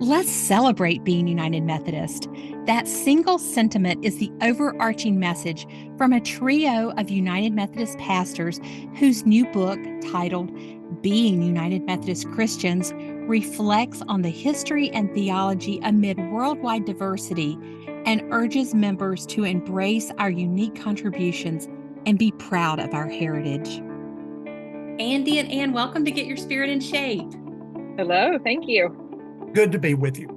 Let's celebrate being United Methodist. That single sentiment is the overarching message from a trio of United Methodist pastors whose new book, titled Being United Methodist Christians, reflects on the history and theology amid worldwide diversity and urges members to embrace our unique contributions and be proud of our heritage. Andy and Ann, welcome to Get Your Spirit in Shape. Hello, thank you. Good to be with you.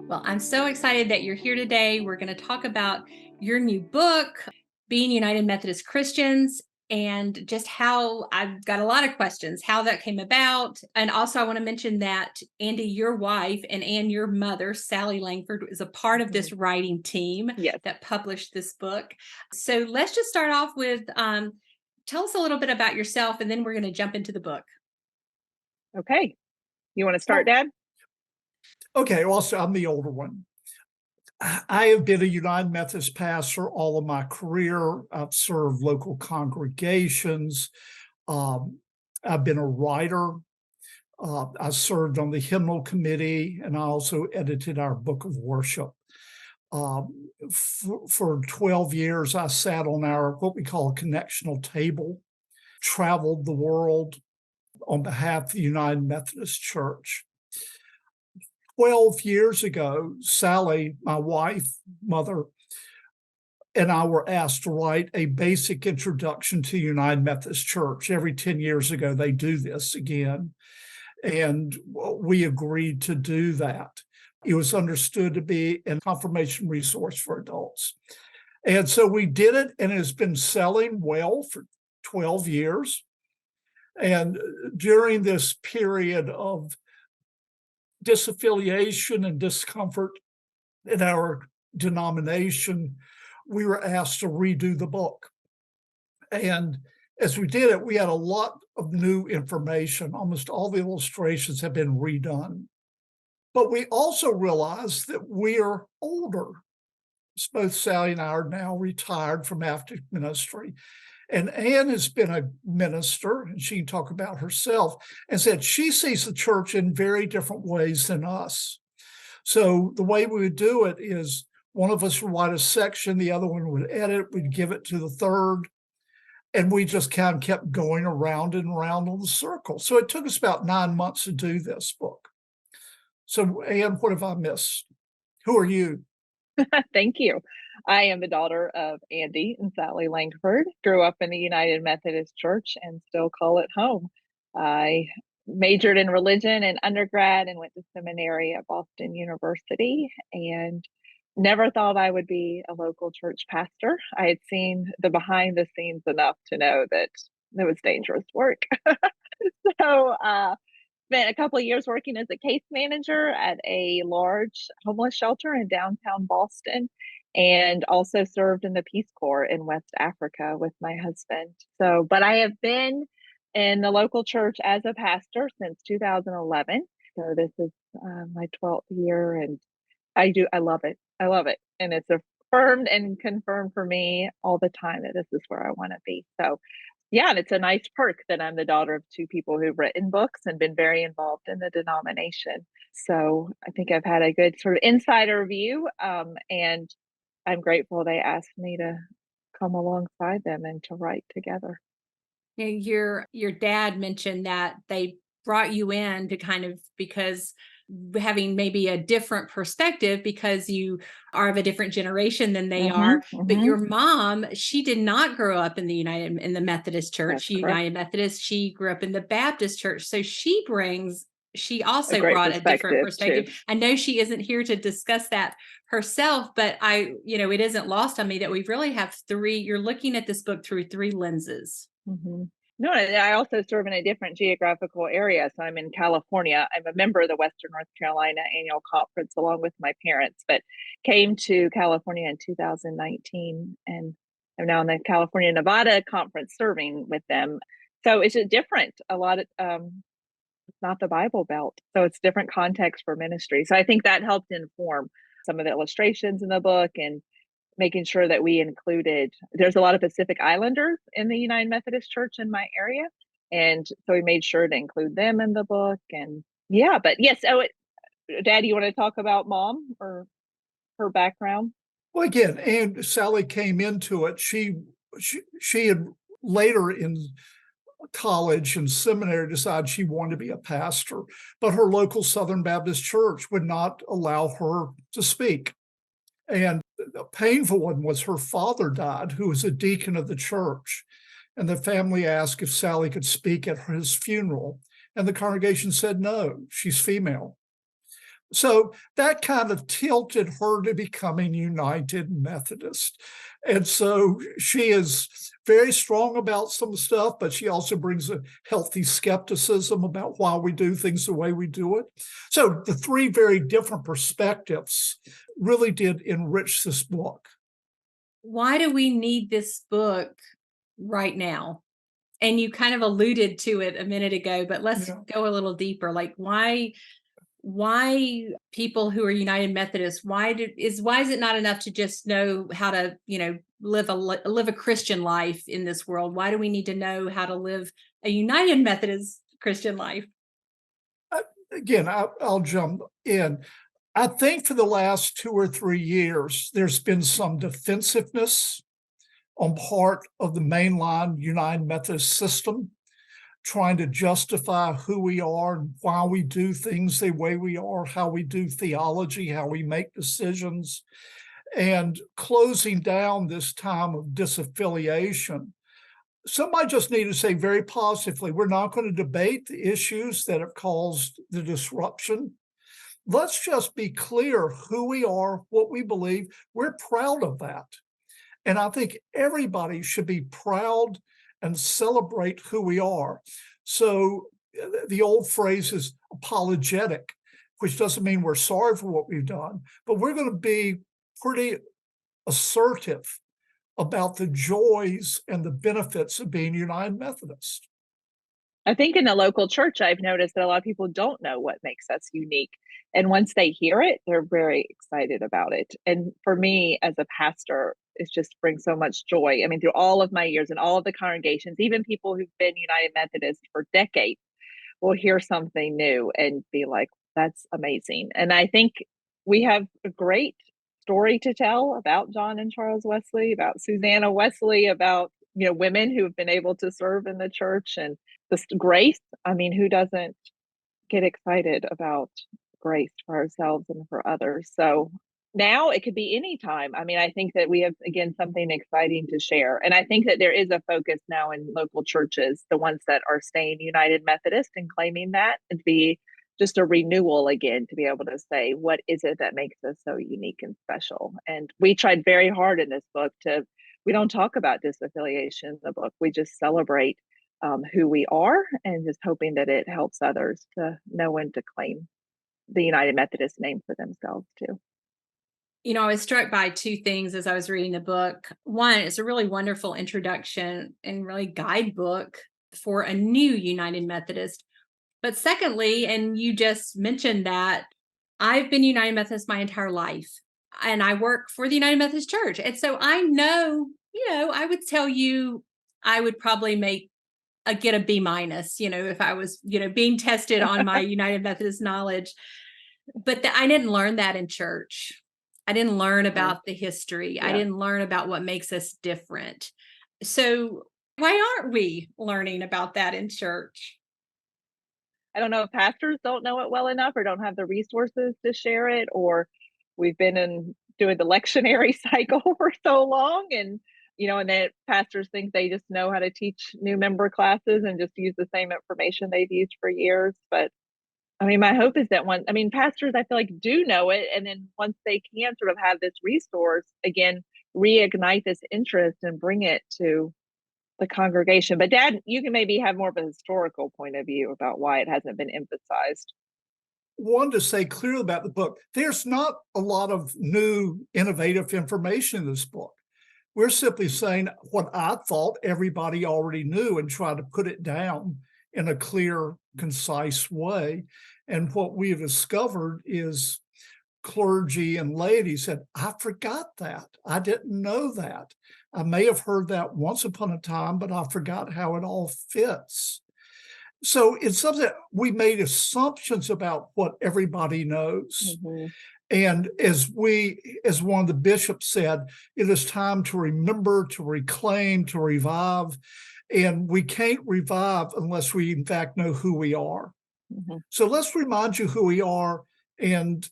Well, I'm so excited that you're here today. We're going to talk about your new book, Being United Methodist Christians, and just how I've got a lot of questions, how that came about. And also I want to mention that Andy, your wife, and Ann, your mother, Sally Langford, is a part of this writing team that published this book. So let's just start off with, tell us a little bit about yourself, and then we're going to jump into the book. Okay. You want to start, Dad? Okay, also, I'm the older one. I have been a United Methodist pastor all of my career. I've served local congregations. I've been a writer. I served on the hymnal committee, and I also edited our book of worship. For 12 years, I sat on our what we call a connectional table, traveled the world on behalf of the United Methodist Church. 12 years ago, Sally, my wife, mother, and I were asked to write a basic introduction to United Methodist Church. Every 10 years ago, they do this again. And we agreed to do that. It was understood to be a confirmation resource for adults. And so we did it, and it's been selling well for 12 years. And during this period of disaffiliation and discomfort in our denomination, we were asked to redo the book. And as we did it, we had a lot of new information. Almost all the illustrations have been redone. But we also realized that we are older. Both Sally and I are now retired from active ministry. And Ann has been a minister, and she can talk about herself, and said she sees the church in very different ways than us. So the way we would do it is one of us would write a section, the other one would edit, we'd give it to the third, and we just kind of kept going around and around on the circle. So it took us about 9 months to do this book. So Ann, what have I missed? Who are you? Thank you. I am the daughter of Andy and Sally Langford. Grew up in the United Methodist Church and still call it home. I majored in religion in undergrad and went to seminary at Boston University, and never thought I would be a local church pastor. I had seen the behind the scenes enough to know that it was dangerous work. So spent a couple of years working as a case manager at a large homeless shelter in downtown Boston, and also served in the Peace Corps in West Africa with my husband. So, but I have been in the local church as a pastor since 2011. So this is my 12th year, and I love it. I love it. And it's affirmed and confirmed for me all the time that this is where I want to be. So yeah, and it's a nice perk that I'm the daughter of two people who've written books and been very involved in the denomination. So I think I've had a good sort of insider view, and I'm grateful they asked me to come alongside them and to write together. Your dad mentioned that they brought you in to kind of because having maybe a different perspective because you are of a different generation than they are. But your mom, she did not grow up in the Methodist Church, United Methodist. She grew up in the Baptist Church. So she also brought a different perspective. Too. I know she isn't here to discuss that herself, but it isn't lost on me that we really have you're looking at this book through three lenses. Mm-hmm. No, I also serve in a different geographical area. So I'm in California. I'm a member of the Western North Carolina Annual Conference along with my parents, but came to California in 2019, and I'm now in the California Nevada Conference serving with them. So it's just different. A lot of it's not the Bible Belt, so it's different context for ministry. So I think that helped inform some of the illustrations in the book and making sure that we included, there's a lot of Pacific Islanders in the United Methodist Church in my area. And so we made sure to include them in the book. And yeah, but yes, Dad, you want to talk about mom or her background? Well, again, and Sally came into it. She had later in college and seminary decided she wanted to be a pastor, but her local Southern Baptist church would not allow her to speak. And a painful one was her father died, who was a deacon of the church. And the family asked if Sally could speak at his funeral. And the congregation said, no, she's female. So that kind of tilted her to becoming United Methodist. And so she is very strong about some stuff, but she also brings a healthy skepticism about why we do things the way we do it. So the three very different perspectives really did enrich this book. Why do we need this book right now? And you kind of alluded to it a minute ago, but let's Yeah. go a little deeper. Like why people who are United Methodists, why is it not enough to just know how to, live a Christian life in this world? Why do we need to know how to live a United Methodist Christian life? Again, I'll jump in. I think for the last 2 or 3 years, there's been some defensiveness on part of the mainline United Methodist system, trying to justify who we are and why we do things the way we are, how we do theology, how we make decisions, and closing down this time of disaffiliation. Somebody just need to say very positively, we're not going to debate the issues that have caused the disruption. Let's just be clear who we are, what we believe. We're proud of that. And I think everybody should be proud and celebrate who we are. So the old phrase is apologetic, which doesn't mean we're sorry for what we've done, but we're going to be pretty assertive about the joys and the benefits of being United Methodist. I think in the local church, I've noticed that a lot of people don't know what makes us unique. And once they hear it, they're very excited about it. And for me as a pastor, it just brings so much joy. I mean, through all of my years and all of the congregations, even people who've been United Methodist for decades will hear something new and be like, that's amazing. And I think we have a great story to tell about John and Charles Wesley, about Susanna Wesley, about women who have been able to serve in the church and this grace. I mean, who doesn't get excited about grace for ourselves and for others? So now it could be any time. I mean, I think that we have, again, something exciting to share. And I think that there is a focus now in local churches, the ones that are staying United Methodist and claiming that, and be just a renewal again to be able to say, what is it that makes us so unique and special? And we tried very hard in this book we don't talk about disaffiliation in the book. We just celebrate who we are, and just hoping that it helps others to know and to claim the United Methodist name for themselves too. I was struck by two things as I was reading the book. One, it's a really wonderful introduction and really guidebook for a new United Methodist. But secondly, and you just mentioned that I've been United Methodist my entire life, and I work for the United Methodist Church. And so I know, I would tell you I would probably get a B minus, if I was, being tested on my United Methodist knowledge. But I didn't learn that in church. I didn't learn about the history. Yeah. I didn't learn about what makes us different. So why aren't we learning about that in church? I don't know if pastors don't know it well enough or don't have the resources to share it, or we've been doing the lectionary cycle for so long, and and then pastors think they just know how to teach new member classes and just use the same information they've used for years. But I mean, my hope is that pastors, I feel like, do know it. And then once they can sort of have this resource, again, reignite this interest and bring it to the congregation. But Dad, you can maybe have more of a historical point of view about why it hasn't been emphasized. One, to say clearly about the book, there's not a lot of new, innovative information in this book. We're simply saying what I thought everybody already knew and try to put it down in a clear, concise way. And what we have discovered is clergy and laity said, I forgot that. I didn't know that. I may have heard that once upon a time, but I forgot how it all fits. So it's something we made assumptions about what everybody knows. Mhm. And as one of the bishops said, it is time to remember, to reclaim, to revive. And we can't revive unless we, in fact, know who we are. Mhm. So let's remind you who we are. And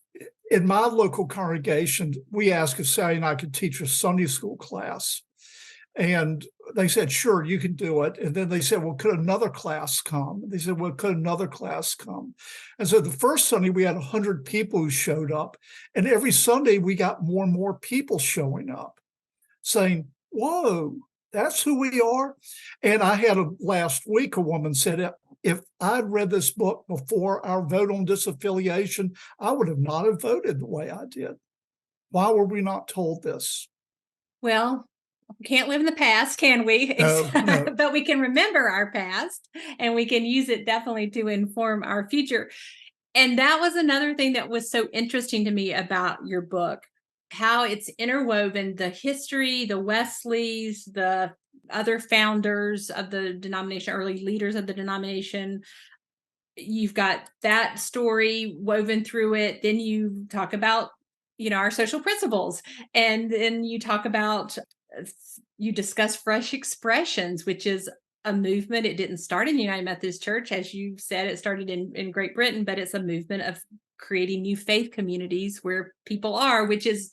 in my local congregation, we asked if Sally and I could teach a Sunday school class. And they said, sure, you can do it. And then they said, well, could another class come? They said, well, could another class come? And so the first Sunday, we had 100 people who showed up. And every Sunday, we got more and more people showing up saying, whoa, that's who we are. And I had last week, a woman said, if I'd read this book before our vote on disaffiliation, I would have not have voted the way I did. Why were we not told this? Well, we can't live in the past, can we? No, no. But we can remember our past, and we can use it definitely to inform our future. And that was another thing that was so interesting to me about your book, how it's interwoven the history, the Wesleys, the other founders of the denomination, early leaders of the denomination. You've got that story woven through it. Then you talk about, our social principles. And then you talk about, you discuss fresh expressions, which is a movement. It didn't start in the United Methodist Church. As you said, it started in Great Britain, but it's a movement of creating new faith communities where people are, which is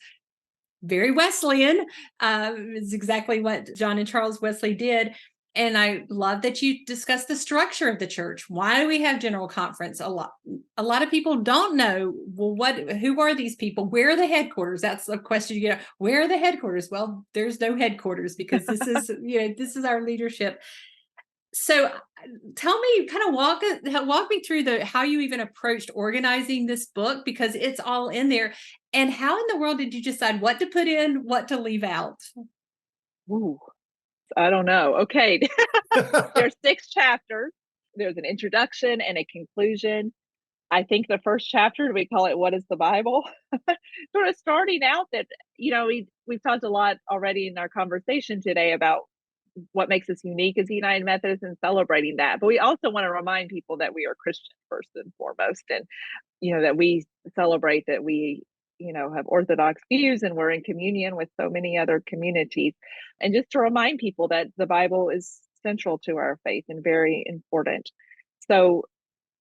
very Wesleyan. It's exactly what John and Charles Wesley did. And I love that you discuss the structure of the church. Why do we have general conference? A lot of people don't know, well, who are these people? Where are the headquarters? That's a question you get. Where are the headquarters? Well, there's no headquarters because this is, this is our leadership. So tell me, kind of walk me through how you even approached organizing this book, because it's all in there. And how in the world did you decide what to put in, what to leave out? Ooh, I don't know. Okay. There's 6 chapters. There's an introduction and a conclusion. I think the first chapter, we call it What is the Bible? Sort of starting out that, we've talked a lot already in our conversation today about what makes us unique as United Methodists and celebrating that. But we also want to remind people that we are Christian first and foremost, and that we celebrate that we have orthodox views and we're in communion with so many other communities, and just to remind people that the Bible is central to our faith and very important. So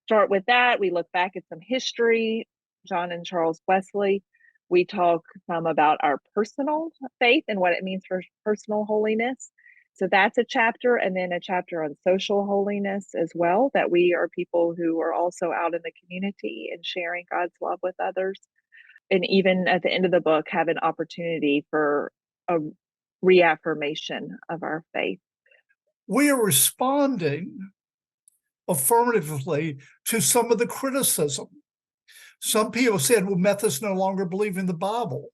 start with that. We look back at some history, John and Charles Wesley. We talk some about our personal faith and what it means for personal holiness. So that's a chapter, and then a chapter on social holiness as well, that we are people who are also out in the community and sharing God's love with others. And even at the end of the book, have an opportunity for a reaffirmation of our faith. We are responding affirmatively to some of the criticism. Some people said, well, Methodists no longer believe in the Bible.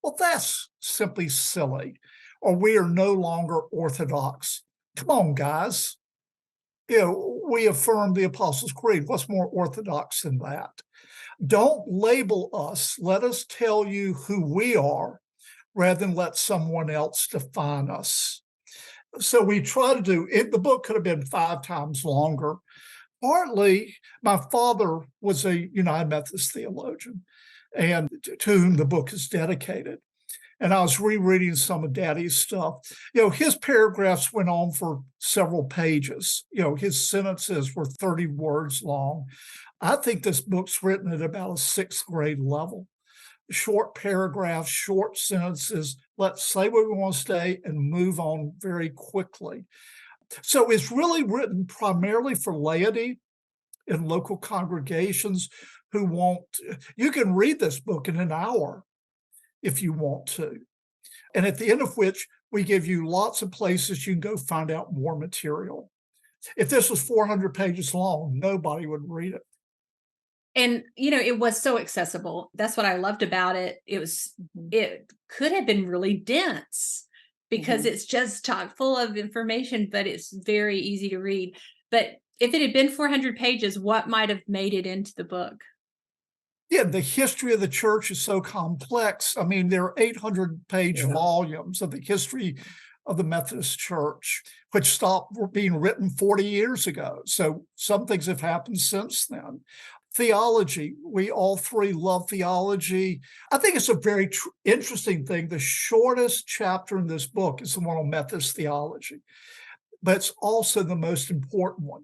Well, that's simply silly. Or we are no longer Orthodox. Come on, guys. We affirm the Apostles' Creed. What's more Orthodox than that? Don't label us. Let us tell you who we are rather than let someone else define us. So we try to do it. The book could have been 5 times longer. Partly, my father was a United Methodist theologian, and to whom the book is dedicated. And I was rereading some of Daddy's stuff. His paragraphs went on for several pages. His sentences were 30 words long. I think this book's written at about a 6th grade level. Short paragraphs, short sentences. Let's say where we want to stay and move on very quickly. So it's really written primarily for laity in local congregations who you can read this book in an hour if you want to. And at the end of which, we give you lots of places you can go find out more material. If this was 400 pages long, nobody would read it. And, it was so accessible. That's what I loved about it. It could have been really dense because it's just chock full of information, but it's very easy to read. But if it had been 400 pages, what might have made it into the book? Yeah, the history of the church is so complex. I mean, there are 800-page volumes of the history of the Methodist Church, which stopped being written 40 years ago. So some things have happened since then. Theology, we all three love theology. I think it's a very interesting thing. The shortest chapter in this book is the one on Methodist theology, but it's also the most important one.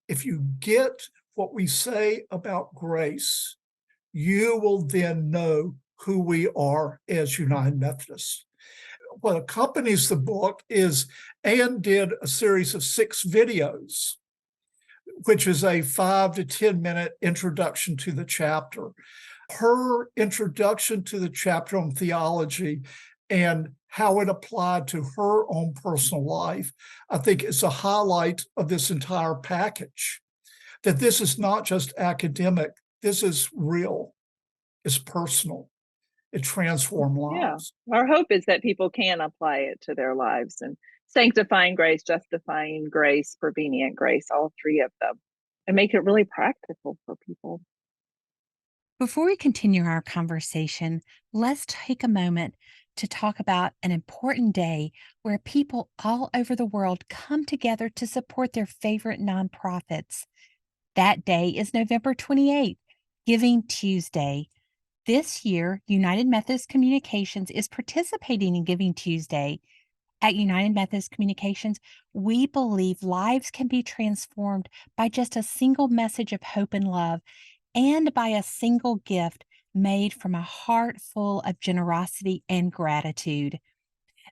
If you get what we say about grace, you will then know who we are as United Methodists. What accompanies the book is Ann did a series of 6 videos, which is a 5 to 10 minute introduction to the chapter. Her introduction to the chapter on theology and how it applied to her own personal life, I think is a highlight of this entire package. That this is not just academic, this is real, it's personal, it transforms lives. Yeah. Our hope is that people can apply it to their lives, and sanctifying grace, justifying grace, prevenient grace, all 3 of them, and make it really practical for people. Before we continue our conversation, let's take a moment to talk about an important day where people all over the world come together to support their favorite nonprofits. That day is November 28th, Giving Tuesday. This year, United Methodist Communications is participating in Giving Tuesday. At United Methodist Communications, we believe lives can be transformed by just a single message of hope and love, and by a single gift made from a heart full of generosity and gratitude.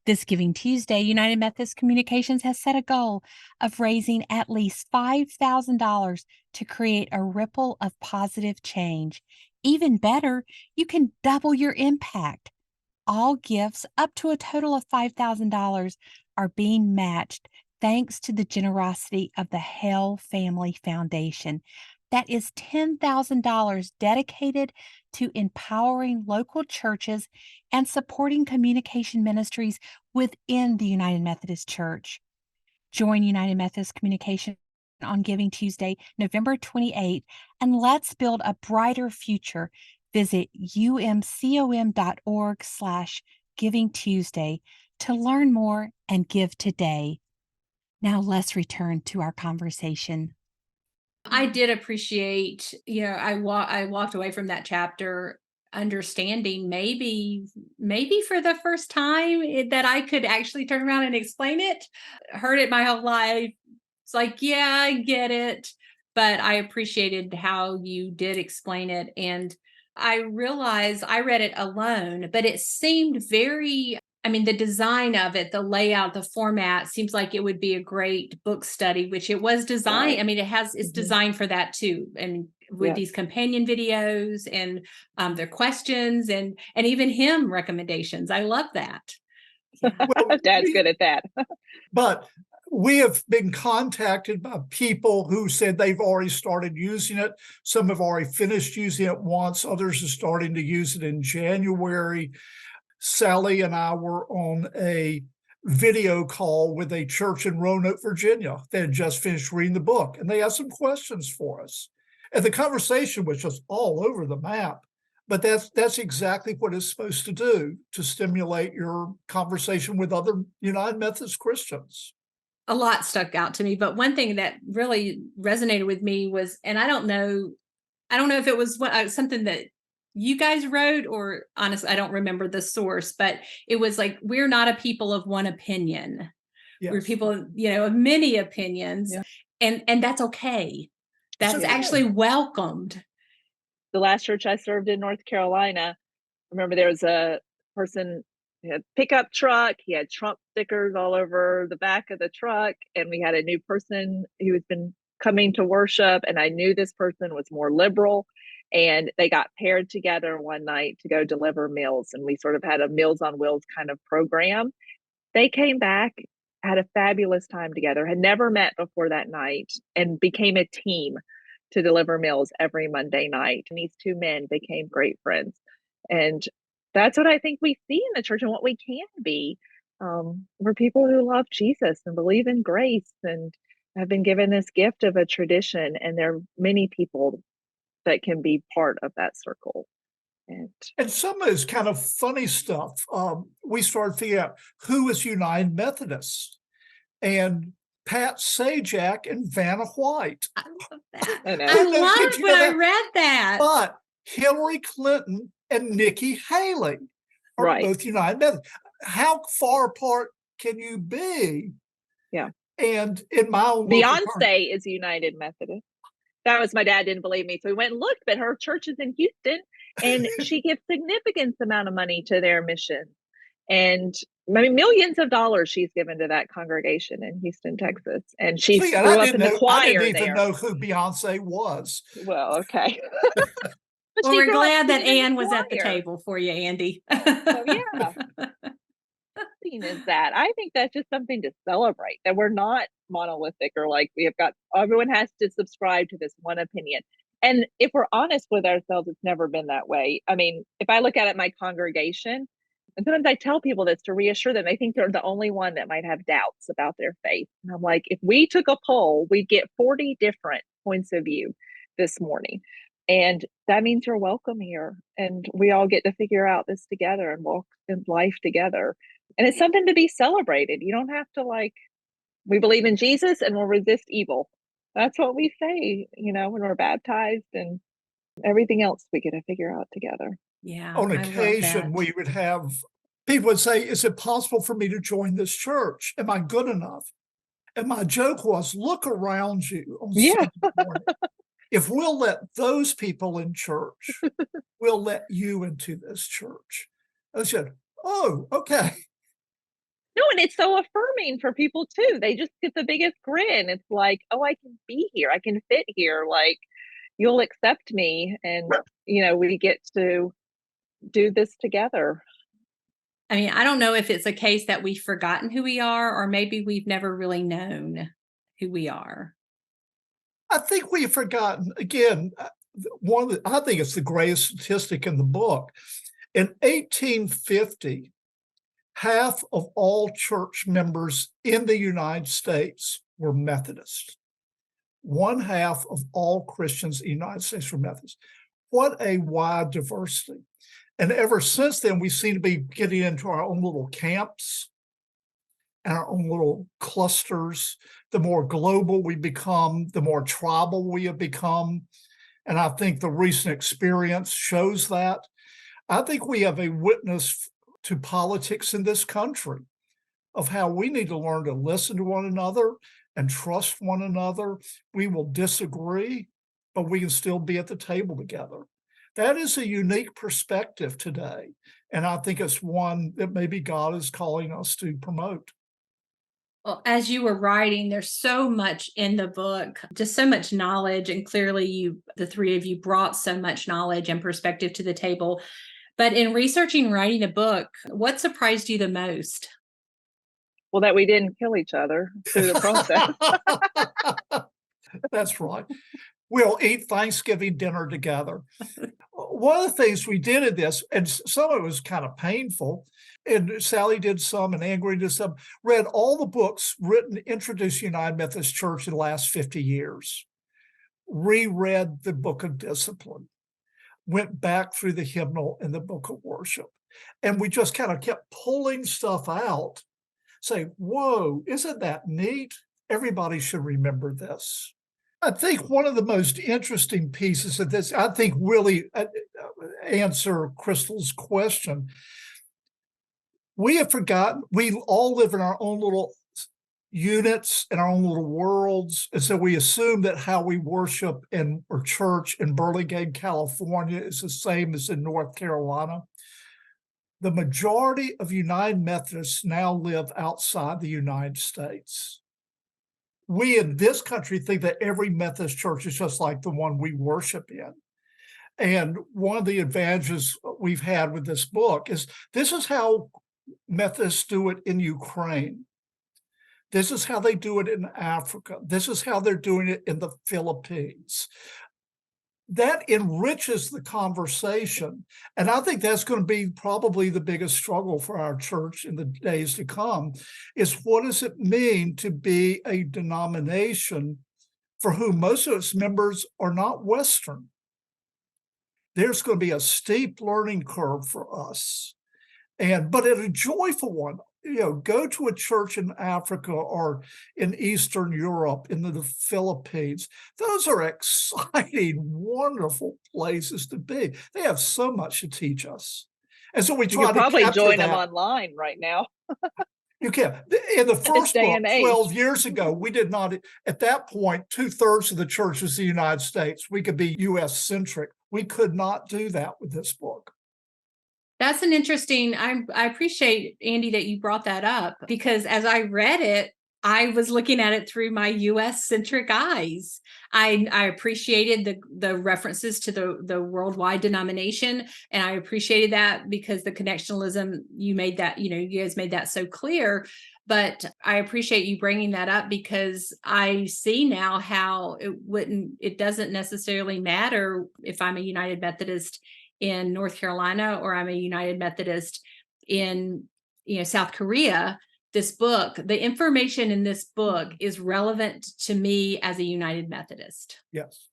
This Giving Tuesday, United Methodist Communications has set a goal of raising at least $5,000 to create a ripple of positive change. Even better, you can double your impact. All gifts up to a total of $5,000 are being matched thanks to the generosity of the Hale Family Foundation. That is $10,000 dedicated to empowering local churches and supporting communication ministries within the United Methodist Church. Join United Methodist Communication on Giving Tuesday, November 28th, and let's build a brighter future. Visit umcom.org/Giving Tuesday to learn more and give today. Now let's return to our conversation. I did appreciate, I walked away from that chapter understanding maybe for the first time that I could actually turn around and explain it. Heard it my whole life. It's like, yeah, I get it. But I appreciated how you did explain it. And I realized I read it alone, but it seemed the design of it, the layout, the format seems like it would be a great book study, which it was designed. Right. It's designed for that too. And with these companion videos and their questions and even hymn recommendations. I love that. Yeah. Well, Dad's good at that. but we have been contacted by people who said they've already started using it. Some have already finished using it once. Others are starting to use it in January. Sally and I were on a video call with a church in Roanoke, Virginia. They had just finished reading the book, and they had some questions for us. And the conversation was just all over the map. But that's exactly what it's supposed to do, to stimulate your conversation with other United Methodist Christians. A lot stuck out to me, but one thing that really resonated with me was, and I don't know if it was something that you guys wrote, or honestly, I don't remember the source, but it was like, we're not a people of one opinion. We're Yes. people, of many opinions. Yeah. And that's okay. That's okay. actually welcomed. The last church I served in North Carolina, I remember there was a person, he had a pickup truck, he had Trump stickers all over the back of the truck, and we had a new person who has been coming to worship, and I knew this person was more liberal, and they got paired together one night to go deliver meals, and we sort of had a Meals on Wheels kind of program. They came back, had a fabulous time together, had never met before that night, and became a team to deliver meals every Monday night. And these 2 men became great friends. And that's what I think we see in the church, and what we can be. We're people who love Jesus and believe in grace and have been given this gift of a tradition. And there are many people that can be part of that circle. And some of it's kind of funny stuff. We started figuring out who is United Methodist, and Pat Sajak and Vanna White. I love that. I know. I Did loved you when know I that? read that. But Hillary Clinton and Nikki Haley are Right. both United Methodist. How far apart can you be? Yeah. And in my own local church, Beyonce is United Methodist. That was, my dad didn't believe me, so we went and looked, but her church is in Houston, and she gives significant amount of money to their mission. And I mean, millions of dollars she's given to that congregation in Houston, Texas. And she see, and grew I up in the didn't choir even there. know who Beyonce was. Well, okay. But Well, she we're grew up glad that singing in Ann the was at the choir. table for you, Andy. So yeah, is that I think that's just something to celebrate, that we're not monolithic, or like we have got, everyone has to subscribe to this one opinion. And if we're honest with ourselves, it's never been that way. I mean, if I look at my congregation, and sometimes I tell people this to reassure them, they think they're the only one that might have doubts about their faith. And I'm like, if we took a poll, we'd get 40 different points of view this morning. And that means you're welcome here. And we all get to figure out this together and walk in life together. And it's something to be celebrated. You don't have to, like, we believe in Jesus and we'll resist evil. That's what we say, when we're baptized, and everything else we get to figure out together. Yeah, On I love occasion, that. we would have people would say, is it possible for me to join this church? Am I good enough? And my joke was, look around you on Yeah. Sunday morning. If we'll let those people in church, we'll let you into this church. I said, oh, okay. No, and it's so affirming for people too. They just get the biggest grin. It's like, oh, I can be here. I can fit here. Like, you'll accept me. And, we get to do this together. I mean, I don't know if it's a case that we've forgotten who we are, or maybe we've never really known who we are. I think we've forgotten, again, I think it's the greatest statistic in the book. In 1850, half of all church members in the United States were Methodist. One half of all Christians in the United States were Methodist. What a wide diversity. And ever since then, we seem to be getting into our own little camps and our own little clusters. The more global we become, the more tribal we have become. And I think the recent experience shows that. I think we have a witness to politics in this country of how we need to learn to listen to one another and trust one another. We will disagree, but we can still be at the table together. That is a unique perspective today. And I think it's one that maybe God is calling us to promote. Well, as you were writing, there's so much in the book, just so much knowledge. And clearly the three of you brought so much knowledge and perspective to the table. But in researching and writing the book, what surprised you the most? Well, that we didn't kill each other through the process. That's right. We'll eat Thanksgiving dinner together. One of the things we did in this, and some of it was kind of painful, and Sally did some, and Angry did some, read all the books written to introduce United Methodist Church in the last 50 years, reread the Book of Discipline, went back through the hymnal and the Book of Worship. And we just kind of kept pulling stuff out, saying, whoa, isn't that neat? Everybody should remember this. I think one of the most interesting pieces of this, I think really answer Crystal's question. We have forgotten, we all live in our own little units and our own little worlds. And so we assume that how we worship in or church in Burlingame, California is the same as in North Carolina. The majority of United Methodists now live outside the United States. We in this country think that every Methodist church is just like the one we worship in. And one of the advantages we've had with this book is this is how Methodists do it in Ukraine. This is how they do it in Africa. This is how they're doing it in the Philippines. That enriches the conversation. And I think that's going to be probably the biggest struggle for our church in the days to come, is what does it mean to be a denomination for whom most of its members are not Western? there's going to be a steep learning curve for us. But a joyful one. Go to a church in Africa or in Eastern Europe, in the Philippines. Those are exciting, wonderful places to be. They have so much to teach us. And so we You try could to probably capture join them that. online right now You can. In the in this first day book, and age. 12 years ago, we did not, at that point, 2/3 of the church was the United States. We could be US centric. We could not do that with this book. That's an interesting, I appreciate, Andy, that you brought that up, because as I read it, I was looking at it through my US centric eyes. I appreciated the references to the worldwide denomination, and I appreciated that because the connectionalism, you guys made that so clear. But I appreciate you bringing that up, because I see now how it doesn't necessarily matter if I'm a United Methodist in North Carolina or I'm a United Methodist in South Korea. The information in this book is relevant to me as a United Methodist. Yes.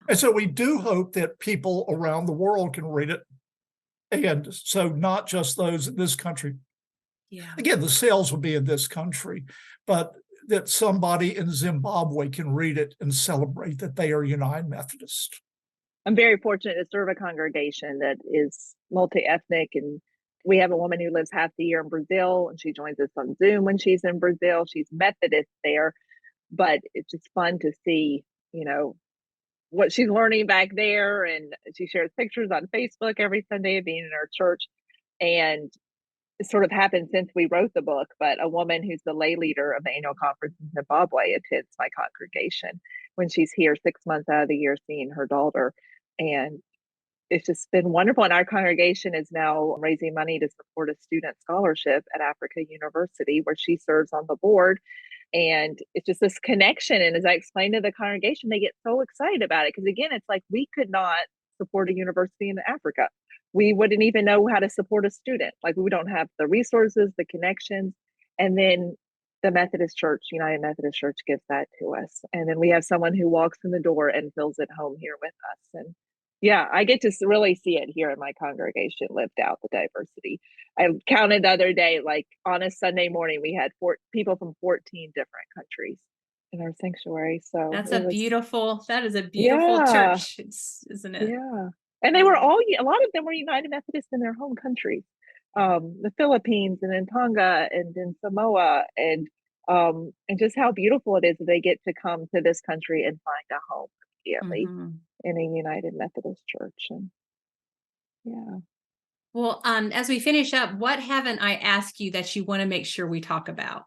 And so we do hope that people around the world can read it. And so not just those in this country. Yeah. Again, the sales will be in this country, but that somebody in Zimbabwe can read it and celebrate that they are United Methodist. I'm very fortunate to serve a congregation that is multi-ethnic, and we have a woman who lives half the year in Brazil, and she joins us on Zoom when she's in Brazil. She's Methodist there, but it's just fun to see, what she's learning back there. And she shares pictures on Facebook every Sunday of being in our church. And it sort of happened since we wrote the book, but a woman who's the lay leader of the annual conference in Zimbabwe attends my congregation when she's here 6 months out of the year seeing her daughter. And it's just been wonderful. And our congregation is now raising money to support a student scholarship at Africa University, where she serves on the board. And it's just this connection. And as I explained to the congregation, they get so excited about it. Because again, it's like we could not support a university in Africa. We wouldn't even know how to support a student. Like, we don't have the resources, the connections. And then the Methodist Church, United Methodist Church, gives that to us. And then we have someone who walks in the door and feels at home here with us. And yeah, I get to really see it here in my congregation, lived out, the diversity. I counted the other day, like on a Sunday morning, we had people from 14 different countries in our sanctuary. So that is a beautiful yeah, church, isn't it? yeah. And they were a lot of them were United Methodists in their home countries, the Philippines and in Tonga and in Samoa, and just how beautiful it is that they get to come to this country and find a home immediately in a United Methodist church. And yeah. Well, as we finish up, what haven't I asked you that you want to make sure we talk about?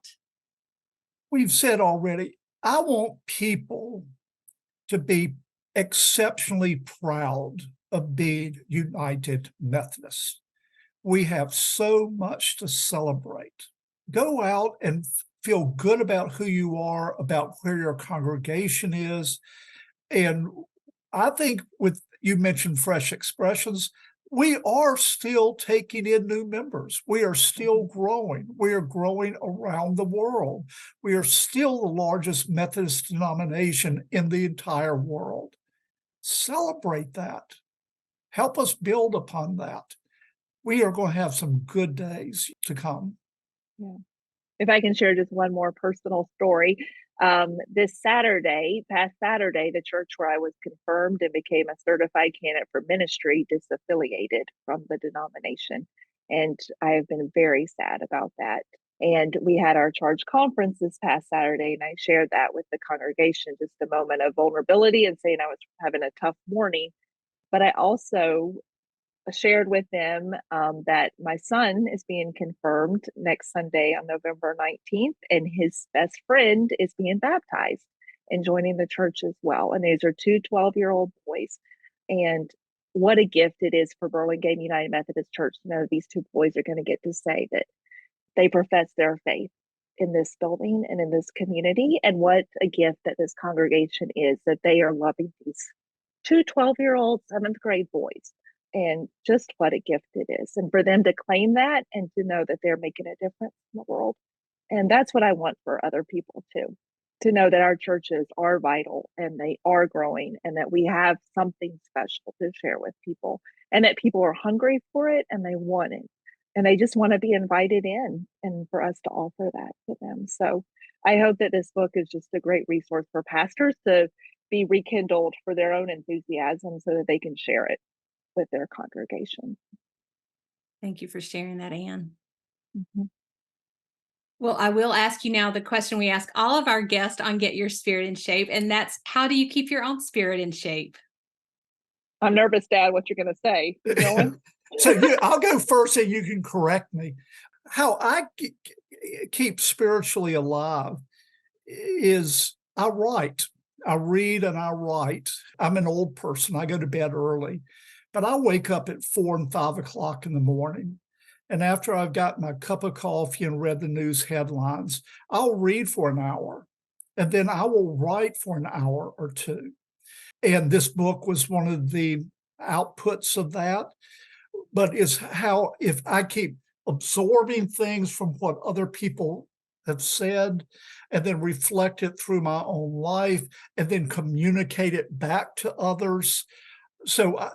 We've said already, I want people to be exceptionally proud of being United Methodist. We have so much to celebrate. Go out and feel good about who you are, about where your congregation is. And I think you mentioned Fresh Expressions, we are still taking in new members. We are still growing. We are growing around the world. We are still the largest Methodist denomination in the entire world. Celebrate that. Help us build upon that. We are going to have some good days to come. Yeah. If I can share just one more personal story. This past Saturday, the church where I was confirmed and became a certified candidate for ministry disaffiliated from the denomination. And I have been very sad about that. And we had our charge conference this past Saturday, and I shared that with the congregation, just a moment of vulnerability and saying I was having a tough morning. But I also shared with them that my son is being confirmed next Sunday on November 19th, and his best friend is being baptized and joining the church as well. And these are two 12-year-old boys. And what a gift it is for Burlingame United Methodist Church to know these two boys are going to get to say that they profess their faith in this building and in this community. And what a gift that this congregation is, that they are loving these two 12-year-old 7th grade boys. And just what a gift it is. And for them to claim that and to know that they're making a difference in the world. And that's what I want for other people too. to know that our churches are vital and they are growing and that we have something special to share with people and that people are hungry for it and they want it and they just want to be invited in and for us to offer that to them. So I hope that this book is just a great resource for pastors to be rekindled for their own enthusiasm so that they can share it with their congregation. Thank you for sharing that, Ann. Mm-hmm. Well, I will ask you now the question we ask all of our guests on Get Your Spirit in Shape, and that's, how do you keep your own spirit in shape? I'm nervous, Dad, what you're going to say. You going? I'll go first and you can correct me. How I keep spiritually alive is I write. I read and I write. I'm an old person. I go to bed early, but I wake up at 4 and 5 o'clock in the morning. And after I've got my cup of coffee and read the news headlines, I'll read for an hour and then I will write for an hour or two. And this book was one of the outputs of that. But it's how, if I keep absorbing things from what other people have said and then reflect it through my own life and then communicate it back to others. So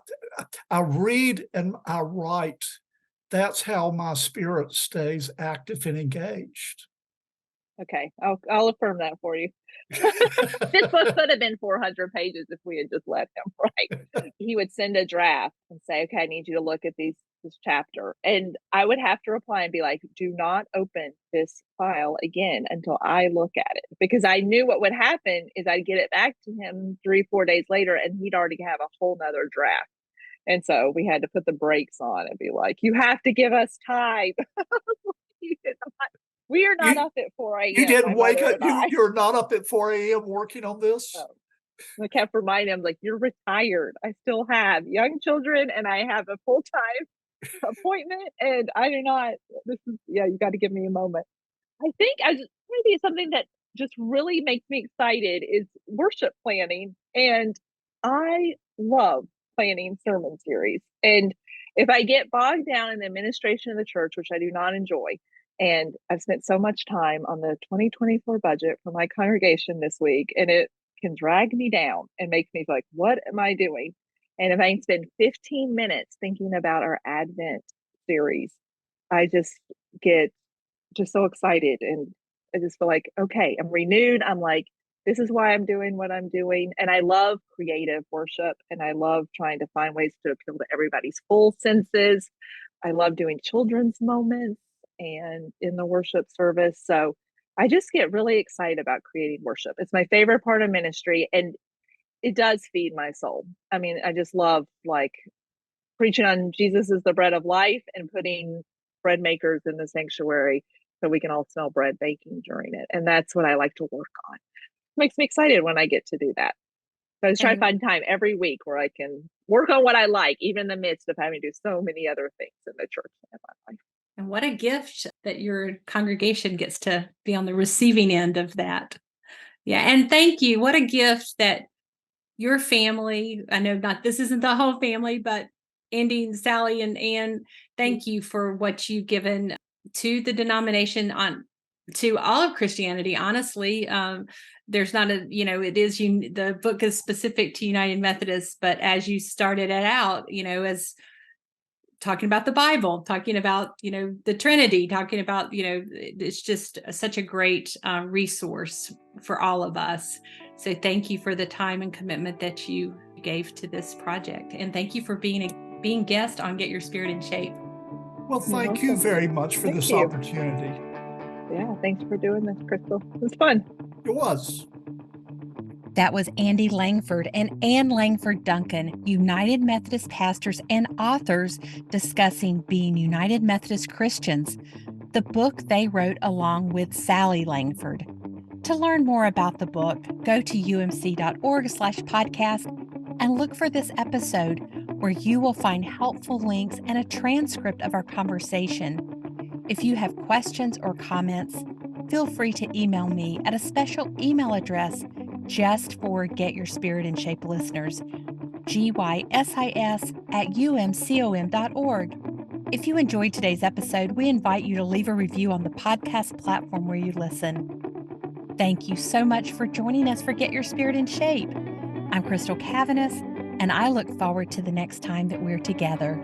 I read and I write. That's how my spirit stays active and engaged. Okay, I'll affirm that for you. This book could have been 400 pages if we had just let him write. He would send a draft and say, okay, I need you to look at this chapter. And I would have to reply and be like, do not open this file again until I look at it. Because I knew what would happen is I'd get it back to him 3-4 days later and he'd already have a whole nother draft. And so we had to put the brakes on and be like, you have to give us time. We are not up at 4 a.m. You didn't wake up. You're not up at 4 a.m. working on this? No. I kept reminding him, like, you're retired. I still have young children and I have a full-time appointment and I do not, you got to give me a moment. I think maybe something that just really makes me excited is worship planning. And I love planning sermon series. And if I get bogged down in the administration of the church, which I do not enjoy, and I've spent so much time on the 2024 budget for my congregation this week, and it can drag me down and make me feel like, what am I doing? And if I can spend 15 minutes thinking about our Advent series, I just get so excited. And I just feel like, okay, I'm renewed. I'm like, this is why I'm doing what I'm doing. And I love creative worship and I love trying to find ways to appeal to everybody's full senses. I love doing children's moments and in the worship service. So I just get really excited about creating worship. It's my favorite part of ministry and it does feed my soul. I mean, I just love like preaching on Jesus is the bread of life and putting bread makers in the sanctuary so we can all smell bread baking during it. And that's what I like to work on. It makes me excited when I get to do that. So I just try to find time every week where I can work on what I like, even in the midst of having to do so many other things in the church and my life. And what a gift that your congregation gets to be on the receiving end of that. Yeah. And thank you. What a gift that your family, I know this isn't the whole family, but Andy, Sally, and Ann, thank you for what you've given to the denomination, to all of Christianity. Honestly, there's not the book is specific to United Methodists, but as you started it out, as talking about the Bible, talking about, the Trinity, talking about, it's just such a great resource for all of us. So thank you for the time and commitment that you gave to this project. And thank you for being guest on Get Your Spirit in Shape. Well, thank you very much for this opportunity. Yeah, thanks for doing this, Crystal. It was fun. It was. That was Andy Langford and Ann Langford Duncan, United Methodist pastors and authors, discussing being United Methodist Christians, the book they wrote along with Sally Langford. To learn more about the book, go to umc.org/podcast and look for this episode where you will find helpful links and a transcript of our conversation. If you have questions or comments, feel free to email me at a special email address just for Get Your Spirit in Shape listeners, gysis@umcom.org. If you enjoyed today's episode, we invite you to leave a review on the podcast platform where you listen. Thank you so much for joining us for Get Your Spirit in Shape. I'm Crystal Cavanis, and I look forward to the next time that we're together.